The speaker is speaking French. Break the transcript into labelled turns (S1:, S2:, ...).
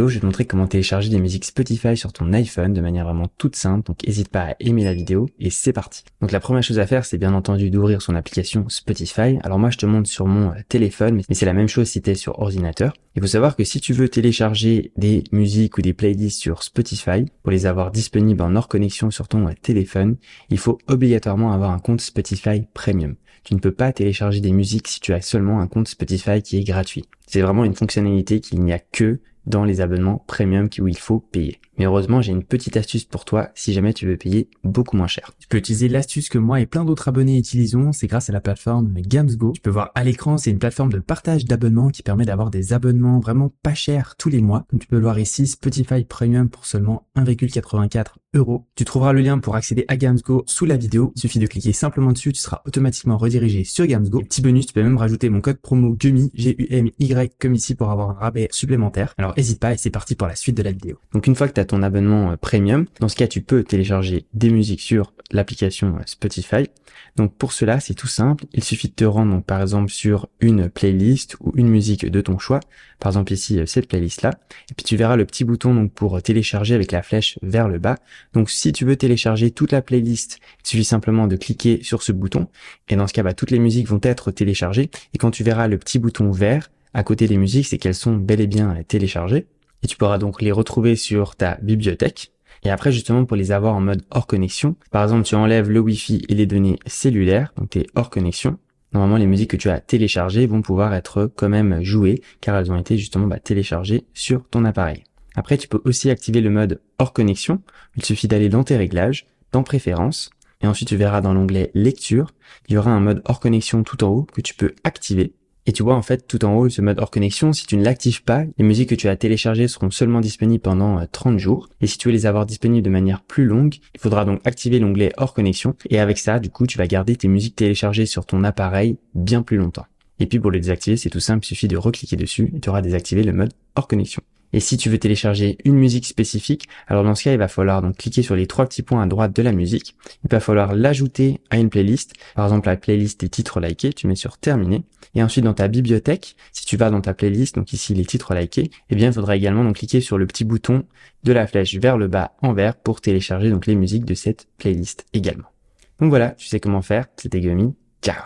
S1: Je vais te montrer comment télécharger des musiques Spotify sur ton iPhone de manière vraiment toute simple, donc n'hésite pas à aimer la vidéo et c'est parti. Donc la première chose à faire, c'est bien entendu d'ouvrir son application Spotify. Alors moi je te montre sur mon téléphone, mais c'est la même chose si tu es sur ordinateur. Il faut savoir que si tu veux télécharger des musiques ou des playlists sur Spotify, pour les avoir disponibles en hors connexion sur ton téléphone, il faut obligatoirement avoir un compte Spotify Premium. Tu ne peux pas télécharger des musiques si tu as seulement un compte Spotify qui est gratuit. C'est vraiment une fonctionnalité qu'il n'y a que dans les abonnements premium où il faut payer. Mais heureusement, j'ai une petite astuce pour toi si jamais tu veux payer beaucoup moins cher.
S2: Tu peux utiliser l'astuce que moi et plein d'autres abonnés utilisons, c'est grâce à la plateforme Gamsgo. Tu peux voir à l'écran, c'est une plateforme de partage d'abonnements qui permet d'avoir des abonnements vraiment pas chers tous les mois. Comme tu peux le voir ici, Spotify Premium pour seulement 1,84 €. Tu trouveras le lien pour accéder à Gamsgo sous la vidéo. Il suffit de cliquer simplement dessus, tu seras automatiquement redirigé sur Gamsgo. Et petit bonus, tu peux même rajouter mon code promo GUMY, G-U-M-Y comme ici pour avoir un rabais supplémentaire. Alors n'hésite pas et c'est parti pour la suite de la vidéo.
S1: Donc une fois que tu as ton abonnement premium, dans ce cas tu peux télécharger des musiques sur l'application Spotify. Donc pour cela c'est tout simple, il suffit de te rendre donc par exemple sur une playlist ou une musique de ton choix, par exemple ici cette playlist là, et puis tu verras le petit bouton donc pour télécharger avec la flèche vers le bas. Donc si tu veux télécharger toute la playlist, il suffit simplement de cliquer sur ce bouton et dans ce cas toutes les musiques vont être téléchargées et quand tu verras le petit bouton vert à côté des musiques, c'est qu'elles sont bel et bien téléchargées. Et tu pourras donc les retrouver sur ta bibliothèque. Et après, justement, pour les avoir en mode hors connexion, par exemple, tu enlèves le Wi-Fi et les données cellulaires, donc tu es hors connexion. Normalement, les musiques que tu as téléchargées vont pouvoir être quand même jouées, car elles ont été justement téléchargées sur ton appareil. Après, tu peux aussi activer le mode hors connexion. Il suffit d'aller dans tes réglages, dans Préférences, et ensuite tu verras dans l'onglet Lecture, il y aura un mode hors connexion tout en haut que tu peux activer. Et tu vois en fait tout en haut ce mode hors connexion, si tu ne l'actives pas, les musiques que tu as téléchargées seront seulement disponibles pendant 30 jours. Et si tu veux les avoir disponibles de manière plus longue, il faudra donc activer l'onglet hors connexion. Et avec ça, du coup, tu vas garder tes musiques téléchargées sur ton appareil bien plus longtemps. Et puis pour le désactiver, c'est tout simple, il suffit de recliquer dessus et tu auras désactivé le mode hors connexion. Et si tu veux télécharger une musique spécifique, alors dans ce cas, il va falloir donc cliquer sur les trois petits points à droite de la musique. Il va falloir l'ajouter à une playlist. Par exemple, la playlist des titres likés, tu mets sur terminer. Et ensuite, dans ta bibliothèque, si tu vas dans ta playlist, donc ici les titres likés, eh bien, il faudra également donc cliquer sur le petit bouton de la flèche vers le bas en vert pour télécharger donc les musiques de cette playlist également. Donc voilà, tu sais comment faire. C'était Gummy. Ciao.